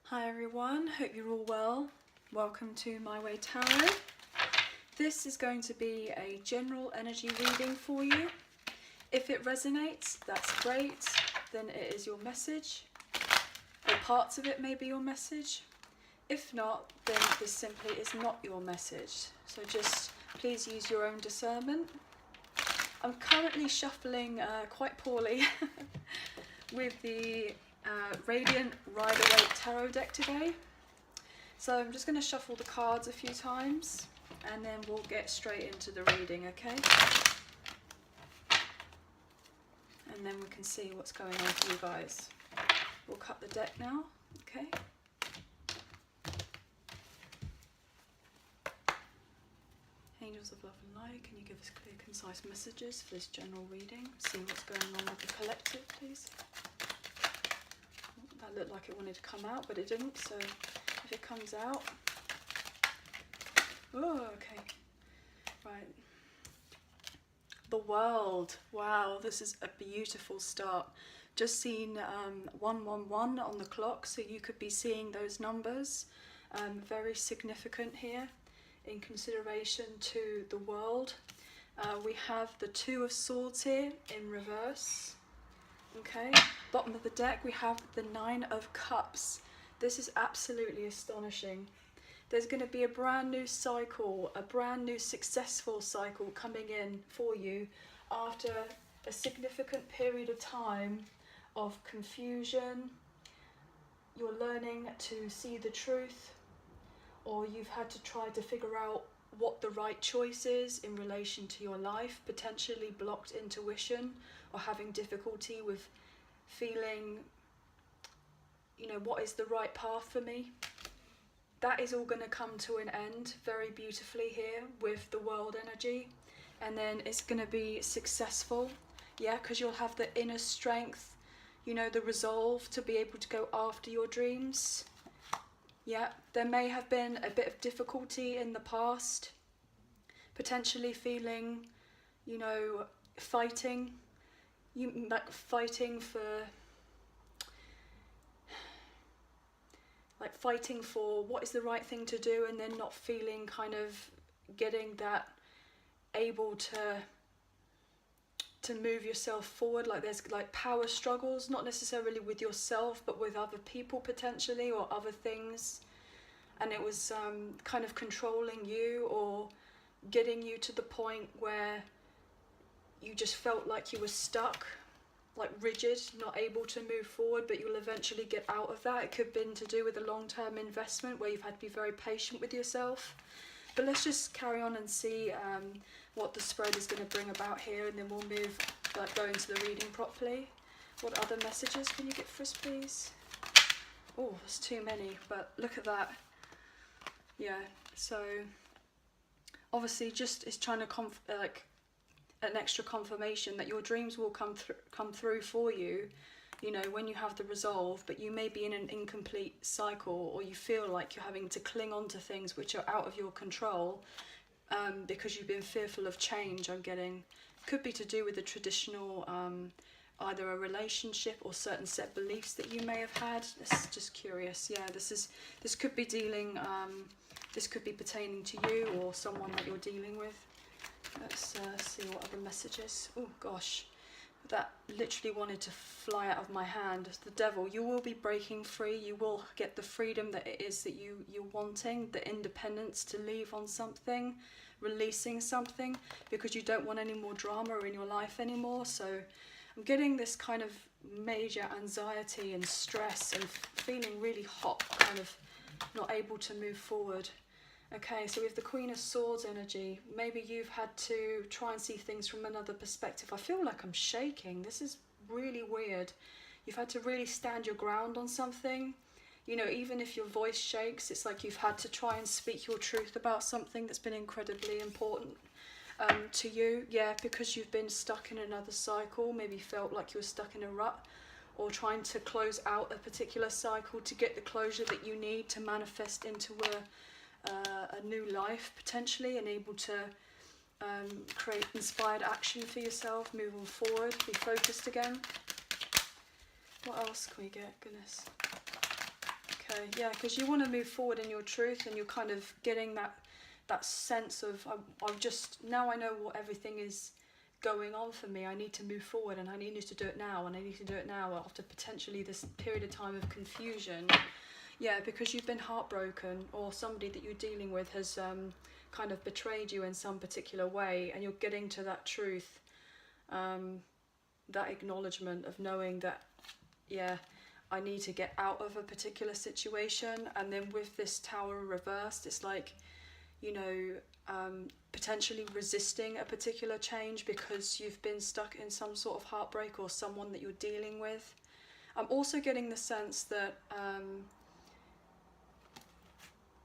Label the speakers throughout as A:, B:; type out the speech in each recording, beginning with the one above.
A: Hi everyone, hope you're all well. Welcome to My Way Tarot. This is going to be a general energy reading for you. If it resonates, that's great, then it is your message, or parts of it may be your message. If not, then this simply is not your message. So just please use your own discernment. I'm currently shuffling quite poorly with the Radiant Rider-Waite Tarot deck today. So I'm just going to shuffle the cards a few times and then we'll get straight into the reading, okay? And then we can see what's going on for you guys. We'll cut the deck now, okay? Angels of love and light, can you give us clear, concise messages for this general reading? See what's going on with the collective, please. That looked like it wanted to come out, but it didn't, so if it comes out... Oh, okay. Right. The World. Wow, this is a beautiful start. Just seen 111 on the clock, so you could be seeing those numbers. Very significant here in consideration to the world. We have the Two of Swords here in reverse. Okay, bottom of the deck we have the Nine of Cups. This is absolutely astonishing. There's going to be a brand new cycle, a brand new successful cycle coming in for you after a significant period of time of confusion. You're learning to see the truth, or you've had to try to figure out what the right choice is in relation to your life, potentially blocked intuition, or having difficulty with feeling, you know, what is the right path for me. That is all going to come to an end very beautifully here with the world energy, and then it's going to be successful, yeah, because you'll have the inner strength, you know, the resolve to be able to go after your dreams. Yeah, there may have been a bit of difficulty in the past, potentially feeling, you know, fighting for what is the right thing to do, and then not feeling kind of getting that able to move yourself forward. Like there's like power struggles, not necessarily with yourself but with other people potentially, or other things, and it was kind of controlling you or getting you to the point where you just felt like you were stuck, like rigid, not able to move forward, but you'll eventually get out of that. It could have been to do with a long-term investment where you've had to be very patient with yourself. But let's just carry on and see what the spread is going to bring about here, and then we'll move, like, go into the reading properly. What other messages can you get for us, please? Oh, there's too many, but look at that. Yeah, so obviously just it's trying to an extra confirmation that your dreams will come through for you, you know, when you have the resolve, but you may be in an incomplete cycle, or you feel like you're having to cling on to things which are out of your control because you've been fearful of change. I'm getting, could be to do with the traditional either a relationship or certain set beliefs that you may have had. This is just curious. Yeah, this could be dealing this could be pertaining to you or someone that you're dealing with. Let's see what other messages. Oh gosh, that literally wanted to fly out of my hand. The Devil. You will be breaking free. You will get the freedom that it is that you're wanting, the independence to leave on something, releasing something, because you don't want any more drama in your life anymore. So I'm getting this kind of major anxiety and stress and feeling really hot, kind of not able to move forward. Okay, so with the Queen of Swords energy, maybe you've had to try and see things from another perspective. I feel like I'm shaking. This is really weird. You've had to really stand your ground on something. You know, even if your voice shakes, it's like you've had to try and speak your truth about something that's been incredibly important to you. Yeah, because you've been stuck in another cycle, maybe felt like you were stuck in a rut, or trying to close out a particular cycle to get the closure that you need to manifest into a new life potentially, and able to create inspired action for yourself, moving forward, be focused again. What else can we get? Goodness. Okay, yeah, because you want to move forward in your truth, and you're kind of getting that sense of, I've just, now I know what everything is going on for me. I need to move forward, and I need to do it now, and I need to do it now after potentially this period of time of confusion. Yeah, because you've been heartbroken, or somebody that you're dealing with has kind of betrayed you in some particular way, and you're getting to that truth, that acknowledgement of knowing that, yeah, I need to get out of a particular situation. And then with this Tower reversed, it's like, you know, potentially resisting a particular change because you've been stuck in some sort of heartbreak or someone that you're dealing with. I'm also getting the sense that,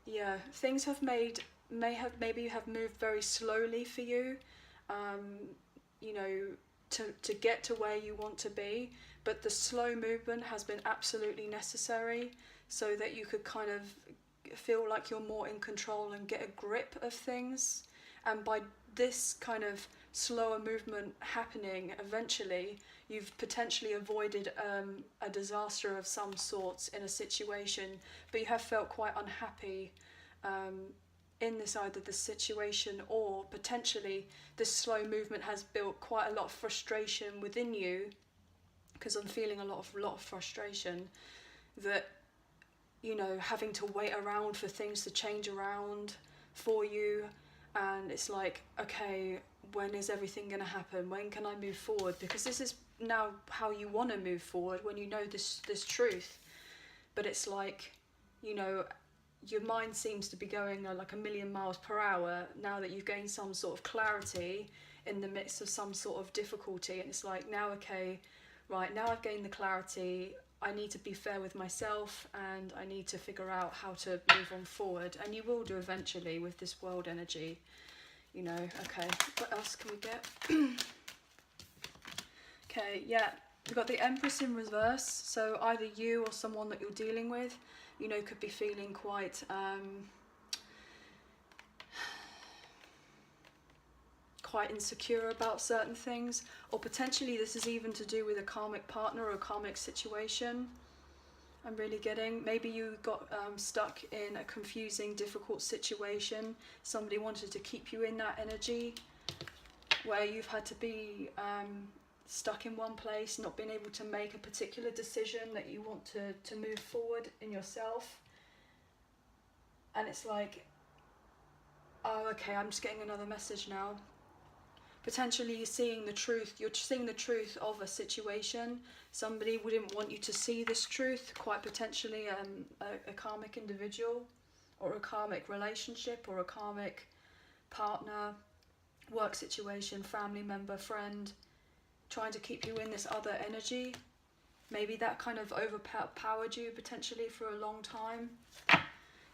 A: yeah, things maybe have moved very slowly for you, you know, to get to where you want to be, but the slow movement has been absolutely necessary so that you could kind of feel like you're more in control and get a grip of things. And by this kind of slower movement happening, eventually you've potentially avoided a disaster of some sorts in a situation, but you have felt quite unhappy in this, either the situation, or potentially this slow movement has built quite a lot of frustration within you, because I'm feeling a lot of frustration that, you know, having to wait around for things to change around for you. And it's like, okay, when is everything going to happen? When can I move forward? Because this is now how you want to move forward when you know this truth. But it's like, you know, your mind seems to be going like 1,000,000 miles per hour now that you've gained some sort of clarity in the midst of some sort of difficulty. And it's like, now, okay, right, now I've gained the clarity, I need to be fair with myself, and I need to figure out how to move on forward. And you will do eventually with this world energy, you know. Okay, what else can we get? Okay, yeah, we've got the Empress in reverse. So either you or someone that you're dealing with, you know, could be feeling quite quite insecure about certain things, or potentially this is even to do with a karmic partner or a karmic situation. I'm really getting, maybe you got stuck in a confusing, difficult situation. Somebody wanted to keep you in that energy where you've had to be stuck in one place, not being able to make a particular decision that you want to move forward in yourself. And it's like, oh, okay, I'm just getting another message now. Potentially you're seeing the truth of a situation. Somebody wouldn't want you to see this truth, quite potentially a karmic individual, or a karmic relationship, or a karmic partner, work situation, family member, friend, trying to keep you in this other energy. Maybe that kind of overpowered you potentially for a long time.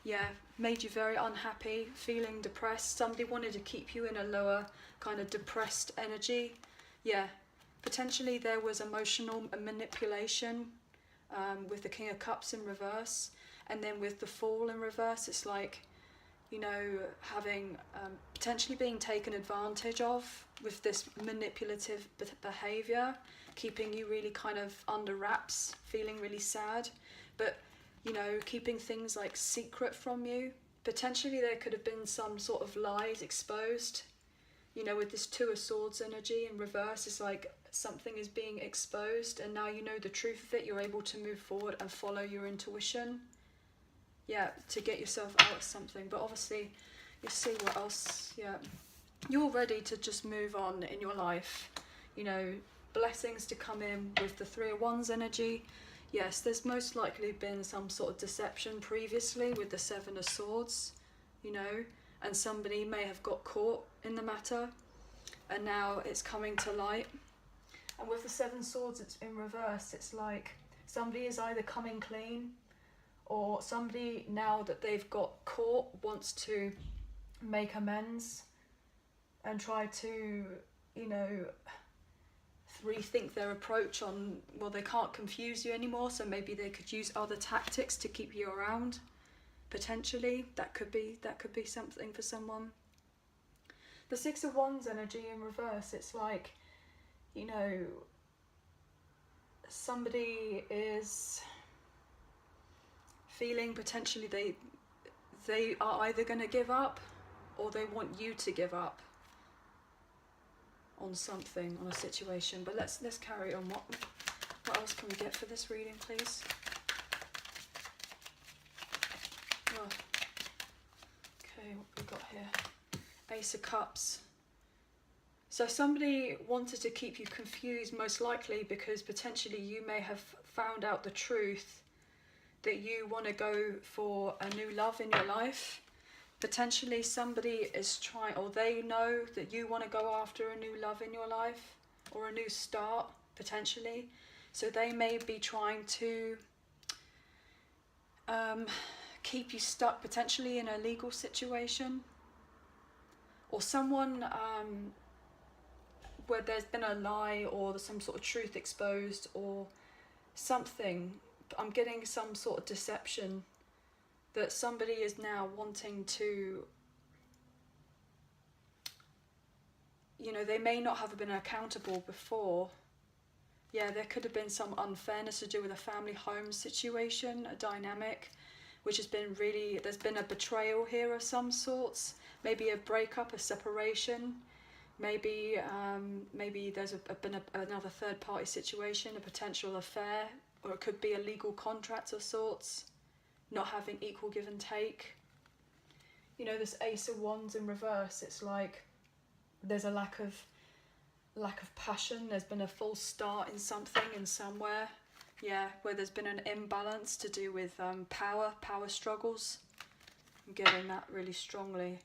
A: Yeah, made you very unhappy, feeling depressed. Somebody wanted to keep you in a lower kind of depressed energy. Yeah, potentially there was emotional manipulation with the King of Cups in reverse. And then with the Fool in reverse, it's like, you know, having potentially being taken advantage of with this manipulative behaviour, keeping you really kind of under wraps, feeling really sad, but, you know, keeping things like secret from you. Potentially there could have been some sort of lies exposed. You know, with this Two of Swords energy in reverse, it's like something is being exposed, and now you know the truth of it. You're able to move forward and follow your intuition. Yeah, to get yourself out of something. But obviously, you see what else. Yeah, you're ready to just move on in your life. You know, blessings to come in with the Three of Wands energy. Yes, there's most likely been some sort of deception previously with the Seven of Swords, you know, and somebody may have got caught in the matter, and now it's coming to light. And with the Seven Swords, it's in reverse. It's like somebody is either coming clean, or somebody, now that they've got caught, wants to make amends and try to, you know, rethink their approach on, well, they can't confuse you anymore, so maybe they could use other tactics to keep you around. Potentially, that could be something for someone. The Six of Wands energy in reverse, it's like, you know, somebody is feeling potentially they are either going to give up or they want you to give up on something, on a situation. But let's carry on. What else can we get for this reading, please? Oh. Okay, what we got here? Ace of Cups. So somebody wanted to keep you confused, most likely because potentially you may have found out the truth that you want to go for a new love in your life. Potentially somebody is trying, or they know that you want to go after a new love in your life or a new start, potentially. So they may be trying to keep you stuck potentially in a legal situation, or someone where there's been a lie or some sort of truth exposed or something. I'm getting some sort of deception that somebody is now wanting to, you know, they may not have been accountable before. Yeah, there could have been some unfairness to do with a family home situation, a dynamic, which has been really, there's been a betrayal here of some sorts, maybe a breakup, a separation, maybe there's been another third party situation, a potential affair, or it could be a legal contract of sorts, not having equal give and take. You know, this Ace of Wands in reverse, it's like there's a lack of passion. There's been a false start in something, in somewhere. Yeah, where there's been an imbalance to do with power struggles. I'm getting that really strongly.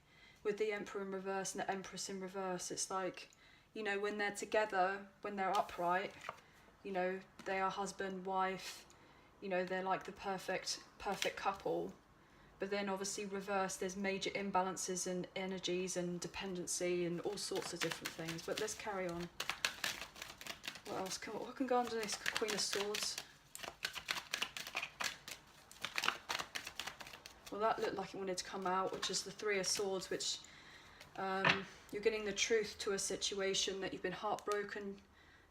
A: With the Emperor in reverse and the Empress in reverse, it's like, you know, when they're together, when they're upright, you know, they are husband, wife, you know, they're like the perfect couple. But then obviously reverse, there's major imbalances in energies and dependency and all sorts of different things. But let's carry on. What else what can go under this Queen of Swords? Well, that looked like it wanted to come out, which is the Three of Swords, which you're getting the truth to a situation that you've been heartbroken,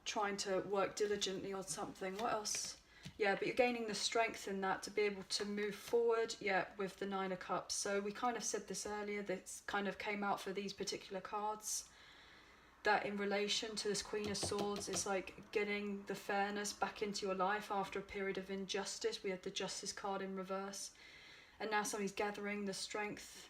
A: trying to work diligently on something. What else? Yeah, but you're gaining the strength in that to be able to move forward, yeah, with the Nine of Cups. So we kind of said this earlier, this kind of came out for these particular cards, that in relation to this Queen of Swords, it's like getting the fairness back into your life after a period of injustice. We had the Justice card in reverse. And now somebody's gathering the strength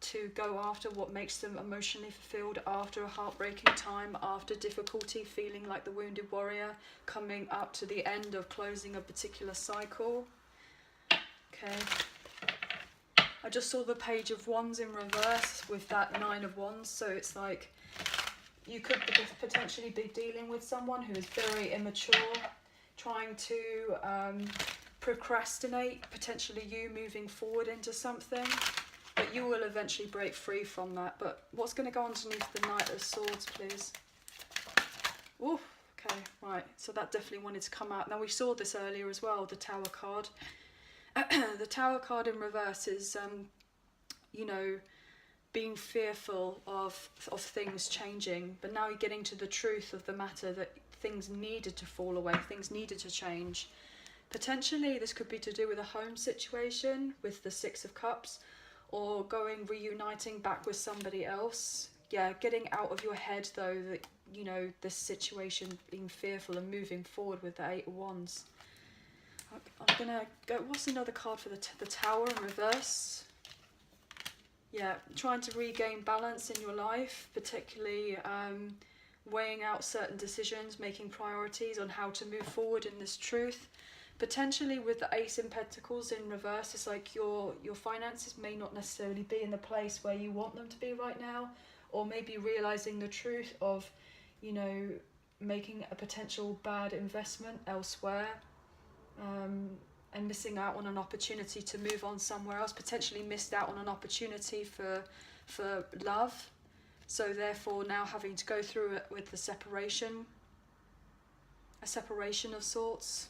A: to go after what makes them emotionally fulfilled after a heartbreaking time, after difficulty, feeling like the wounded warrior, coming up to the end of closing a particular cycle. Okay. I just saw the Page of Wands in reverse with that Nine of Wands, so it's like you could potentially be dealing with someone who is very immature, trying to procrastinate, potentially you moving forward into something. But you will eventually break free from that. But what's going to go underneath the Knight of Swords, please? Ooh, okay, right. So that definitely wanted to come out. Now we saw this earlier as well, the Tower card. The Tower card in reverse is, you know, being fearful of things changing. But now you're getting to the truth of the matter, that things needed to fall away, things needed to change. Potentially this could be to do with a home situation with the Six of Cups, or reuniting back with somebody else. Yeah, getting out of your head though, that, you know, this situation, being fearful and moving forward with the Eight of Wands. I'm gonna go, what's another card for the Tower in reverse? Yeah, trying to regain balance in your life, particularly weighing out certain decisions, making priorities on how to move forward in this truth. Potentially with the Ace in Pentacles in reverse, it's like your finances may not necessarily be in the place where you want them to be right now, or maybe realizing the truth of, you know, making a potential bad investment elsewhere, and missing out on an opportunity to move on somewhere else, potentially missed out on an opportunity for love, so therefore now having to go through it with the separation, a separation of sorts.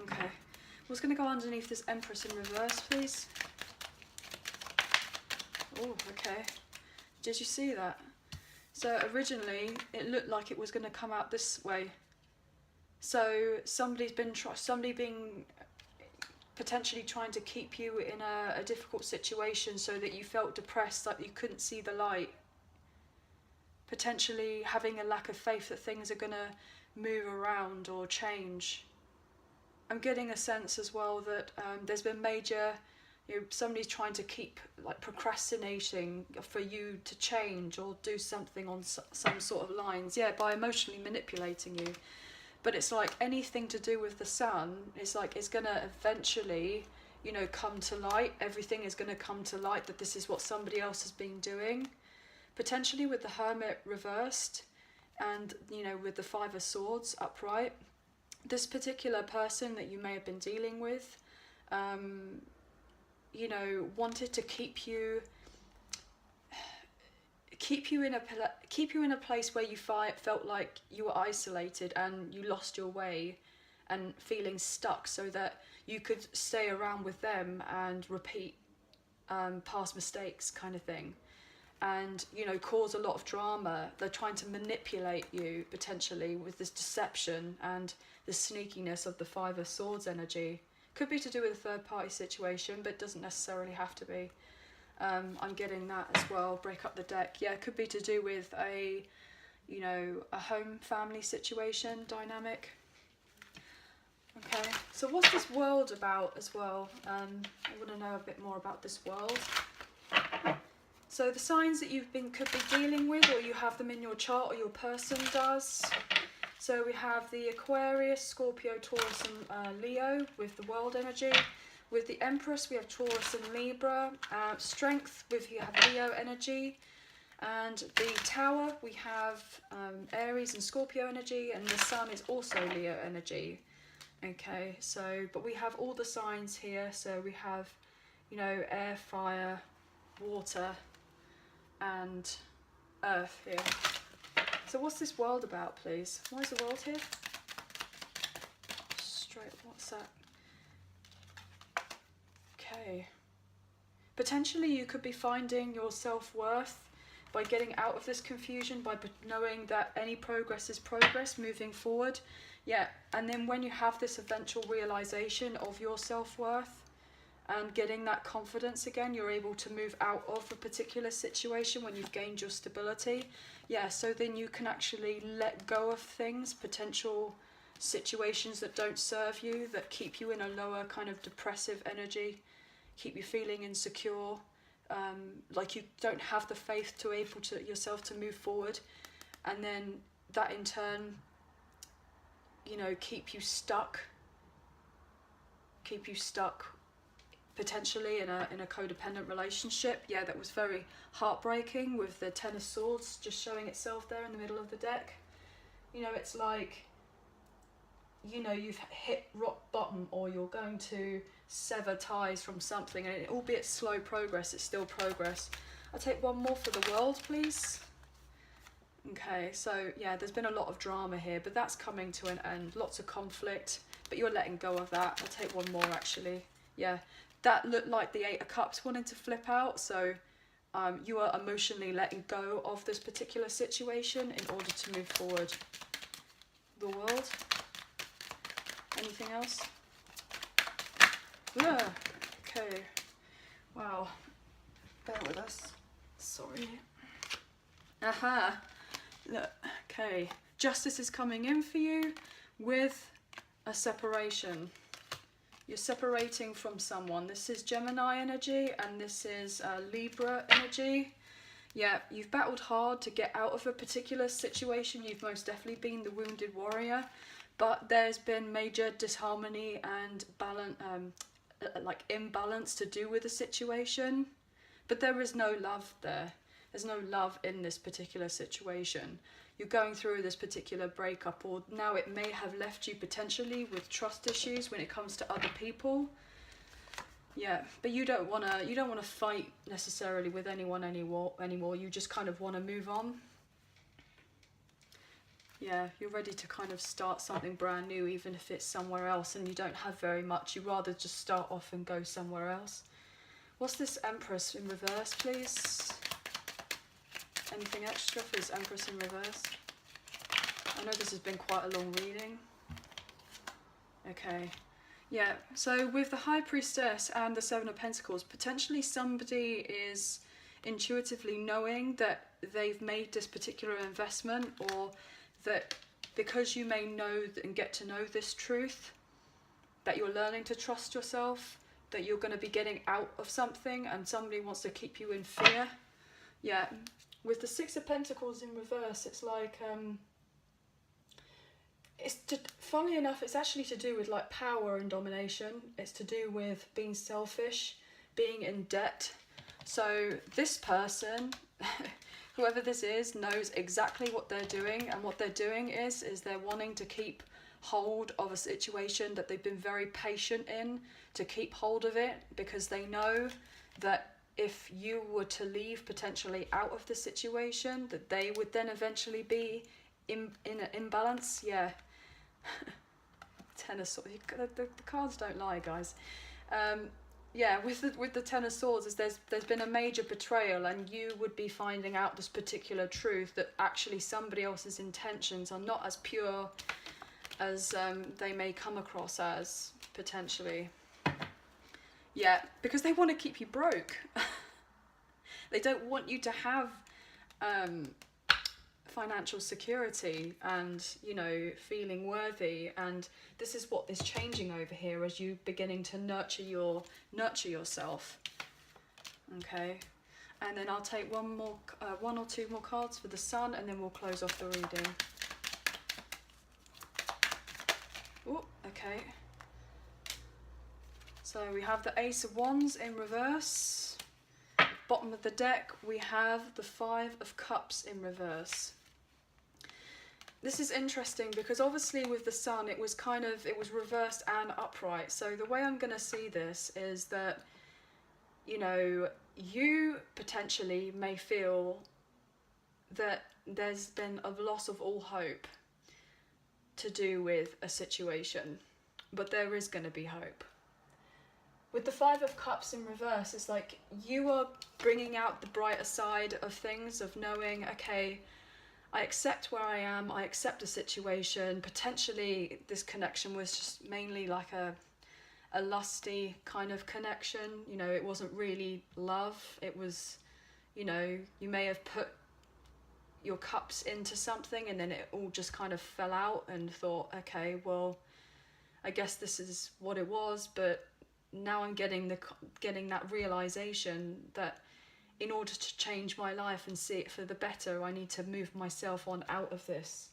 A: Okay, what's going to go underneath this Empress in reverse, please? Oh, okay. Did you see that? So originally it looked like it was going to come out this way. So somebody being potentially trying to keep you in a difficult situation so that you felt depressed, like you couldn't see the light. Potentially having a lack of faith that things are going to move around or change. I'm getting a sense as well that there's been major, somebody's trying to keep like procrastinating for you to change or do something on some sort of lines, yeah, by emotionally manipulating you. But it's like anything to do with the sun, it's like it's going to eventually, come to light. Everything is going to come to light that this is what somebody else has been doing. Potentially with the Hermit reversed and, with the Five of Swords upright. This particular person that you may have been dealing with, wanted to keep you in a place where you felt like you were isolated and you lost your way and feeling stuck, so that you could stay around with them and repeat past mistakes kind of thing, and cause a lot of drama. They're trying to manipulate you potentially with this deception and the sneakiness of the Five of Swords energy. Could be to do with a third party situation, but it doesn't necessarily have to be. I'm getting that as well. Break up the deck. Yeah, it could be to do with a home family situation dynamic. Okay, so what's this world about as well? I want to know a bit more about this world. So the signs that could be dealing with, or you have them in your chart, or your person does. So we have the Aquarius, Scorpio, Taurus and Leo with the world energy. With the Empress we have Taurus and Libra. Strength, you have Leo energy. And the Tower we have Aries and Scorpio energy, and the Sun is also Leo energy. Okay, so but we have all the signs here. So we have air, fire, water and earth here. So what's this world about, please? Why is the world here? Straight, what's that? Okay. Potentially you could be finding your self-worth by getting out of this confusion, by knowing that any progress is progress moving forward. Yeah, and then when you have this eventual realization of your self-worth and getting that confidence again, you're able to move out of a particular situation when you've gained your stability. Yeah, so then you can actually let go of things, potential situations that don't serve you, that keep you in a lower kind of depressive energy, keep you feeling insecure, like you don't have the faith to yourself to move forward, and then that in turn, keep you stuck potentially in a codependent relationship. Yeah, that was very heartbreaking with the Ten of Swords just showing itself there in the middle of the deck. It's like, you've hit rock bottom, or you're going to sever ties from something, and albeit slow progress, it's still progress. I'll take one more for the world, please. Okay, so yeah, there's been a lot of drama here, but that's coming to an end. Lots of conflict, but you're letting go of that. I'll take one more actually. Yeah, that looked like the Eight of Cups wanting to flip out, so you are emotionally letting go of this particular situation in order to move forward. The world. Anything else? Yeah. Okay. Wow. Bear with us. Sorry. Aha. Look. Okay. Justice is coming in for you with a separation. You're separating from someone. This is Gemini energy and this is Libra energy. Yeah, you've battled hard to get out of a particular situation. You've most definitely been the wounded warrior, but there's been major disharmony and imbalance to do with the situation. But there is no love there. There's no love in this particular situation. You're going through this particular breakup, or now it may have left you potentially with trust issues when it comes to other people. Yeah, but you don't wanna fight necessarily with anyone anymore. You just kind of want to move on. Yeah, you're ready to kind of start something brand new, even if it's somewhere else and you don't have very much. You'd rather just start off and go somewhere else. What's this Empress in reverse, please? Anything extra for this Empress in reverse? I know this has been quite a long reading. Okay. Yeah, so with the High Priestess and the Seven of Pentacles, potentially somebody is intuitively knowing that they've made this particular investment, or that because you may know and get to know this truth, that you're learning to trust yourself, that you're going to be getting out of something, and somebody wants to keep you in fear. Yeah, with the Six of Pentacles in reverse, it's like, funnily enough, it's actually to do with like power and domination. It's to do with being selfish, being in debt. So this person, whoever this is, knows exactly what they're doing, and what they're doing is they're wanting to keep hold of a situation that they've been very patient in, to keep hold of it, because they know that if you were to leave potentially out of the situation, that they would then eventually be in an imbalance. Yeah. Ten of Swords. The cards don't lie, guys. Yeah, with the Ten of Swords, is there's been a major betrayal, and you would be finding out this particular truth, that actually somebody else's intentions are not as pure as they may come across as, potentially. Yeah, because they want to keep you broke. They don't want you to have financial security and, you know, feeling worthy. And this is what is changing over here as you beginning to nurture yourself. Okay, and then I'll take one or two more cards for the Sun, and then we'll close off the reading. Oh, okay. So we have the Ace of Wands in reverse. Bottom of the deck, we have the Five of Cups in reverse. This is interesting because obviously with the Sun, it was reversed and upright. So the way I'm going to see this is that, you know, you potentially may feel that there's been a loss of all hope to do with a situation, but there is going to be hope. With the Five of Cups in reverse, it's like you are bringing out the brighter side of things, of knowing, okay, I accept where I am, I accept the situation. Potentially this connection was just mainly like a lusty kind of connection. You know, it wasn't really love. It was, you know, you may have put your cups into something and then it all just kind of fell out, and thought, okay, well, I guess this is what it was. But now I'm getting that realization that in order to change my life and see it for the better, I need to move myself on out of this,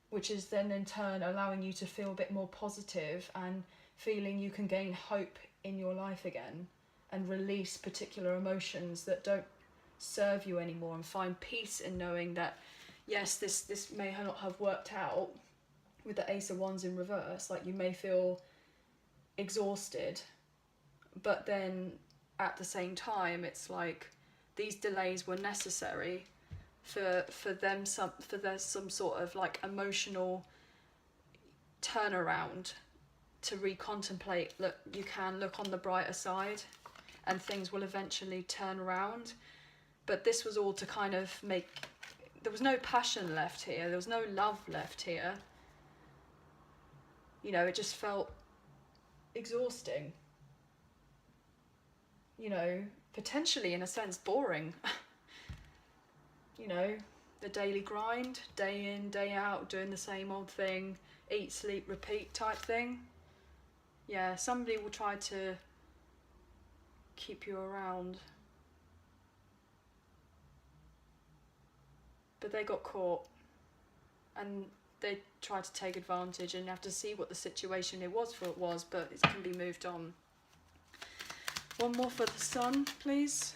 A: which is then in turn allowing you to feel a bit more positive and feeling you can gain hope in your life again, and release particular emotions that don't serve you anymore, and find peace in knowing that, yes, this may not have worked out. With the Ace of Wands in reverse, like you may feel exhausted, but then at the same time, it's like these delays were necessary for there's some sort of like emotional turnaround, to recontemplate. Look, you can look on the brighter side and things will eventually turn around. But this was all to kind of make, there was no passion left here, there was no love left here. You know, it just felt exhausting. You know, potentially in a sense boring. You know, the daily grind, day in, day out, doing the same old thing, eat, sleep, repeat type thing. Yeah, somebody will try to keep you around. But they got caught, and they tried to take advantage, and you have to see what the situation it was, but it can be moved on. One more for the Sun, please.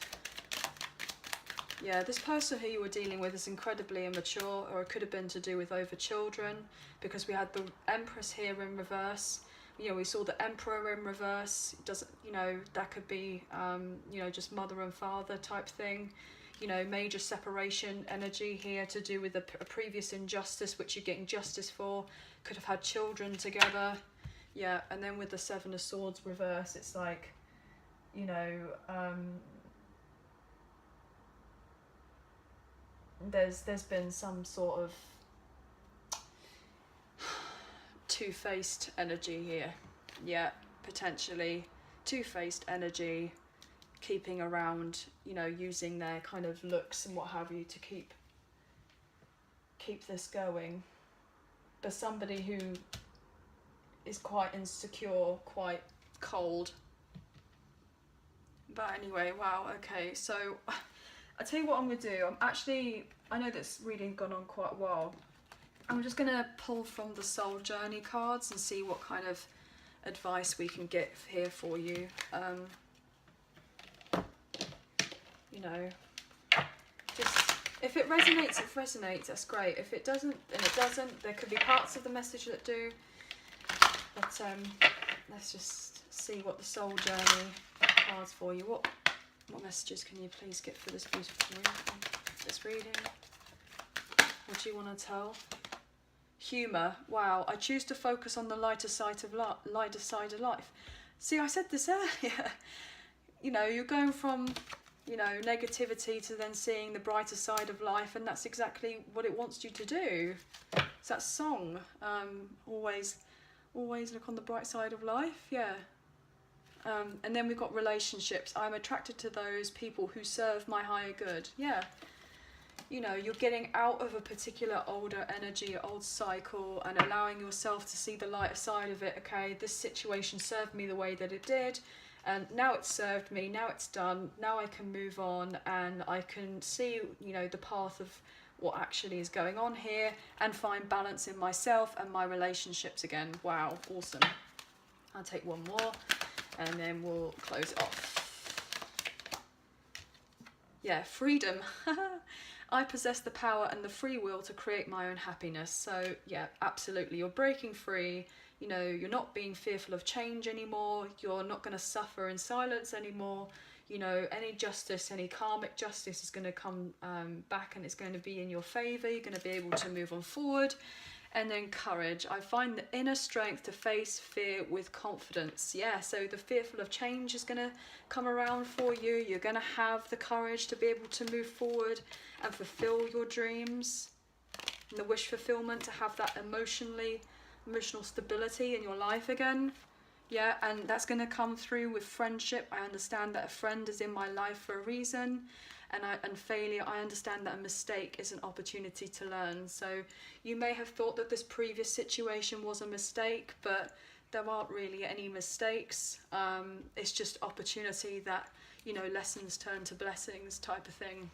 A: Yeah, this person who you were dealing with is incredibly immature, or it could have been to do with over children, because we had the Empress here in reverse. You know, we saw the Emperor in reverse. It doesn't, you know, that could be, you know, just mother and father type thing. You know, major separation energy here to do with a previous injustice, which you're getting justice for. Could have had children together. Yeah, and then with the Seven of Swords reverse, it's like, you know, there's been some sort of two-faced energy here. Yeah, potentially two-faced energy, keeping around, you know, using their kind of looks and what have you to keep this going. But somebody who is quite insecure, quite cold. But anyway, wow, okay, so I'll tell you what I'm going to do. I know this reading's gone on quite a while. I'm just going to pull from the Soul Journey cards and see what kind of advice we can get here for you. You know, just if it resonates, that's great. If it doesn't, then it doesn't. There could be parts of the message that do. But let's just see what the Soul Journey cards for you. What messages can you please get for this beautiful reading? What do you want to tell? Humour. Wow, I choose to focus on the lighter side of life. See, I said this earlier. You know, you're going from, you know, negativity to then seeing the brighter side of life, and that's exactly what it wants you to do. It's that song. Always look on the bright side of life. Yeah. And then we've got relationships. I'm attracted to those people who serve my higher good. Yeah. You know, you're getting out of a particular older energy, old cycle, and allowing yourself to see the lighter side of it. Okay, this situation served me the way that it did, and now it's served me, now it's done, now I can move on, and I can see, you know, the path of what actually is going on here, and find balance in myself and my relationships again. Wow, awesome. I'll take one more, and then we'll close it off. Yeah, freedom. I possess the power and the free will to create my own happiness. So yeah, absolutely. You're breaking free. You know, you're not being fearful of change anymore. You're not going to suffer in silence anymore. You know, any justice, any karmic justice is going to come back, and it's going to be in your favour. You're going to be able to move on forward. And then courage. I find the inner strength to face fear with confidence. Yeah, so the fearful of change is going to come around for you. You're going to have the courage to be able to move forward and fulfill your dreams. And the wish fulfillment, to have that emotional stability in your life again. Yeah, and that's going to come through with friendship. I understand that a friend is in my life for a reason. And failure, I understand that a mistake is an opportunity to learn. So you may have thought that this previous situation was a mistake, but there aren't really any mistakes. It's just opportunity that, you know, lessons turn to blessings type of thing.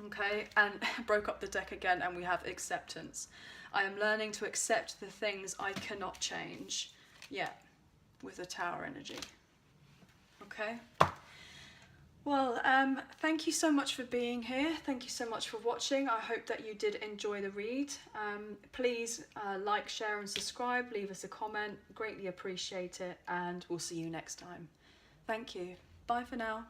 A: Okay, and broke up the deck again, and we have acceptance. I am learning to accept the things I cannot change. Yeah, with the Tower energy. Okay. Well, thank you so much for being here. Thank you so much for watching. I hope that you did enjoy the read. Please like, share and subscribe. Leave us a comment. Greatly appreciate it. And we'll see you next time. Thank you. Bye for now.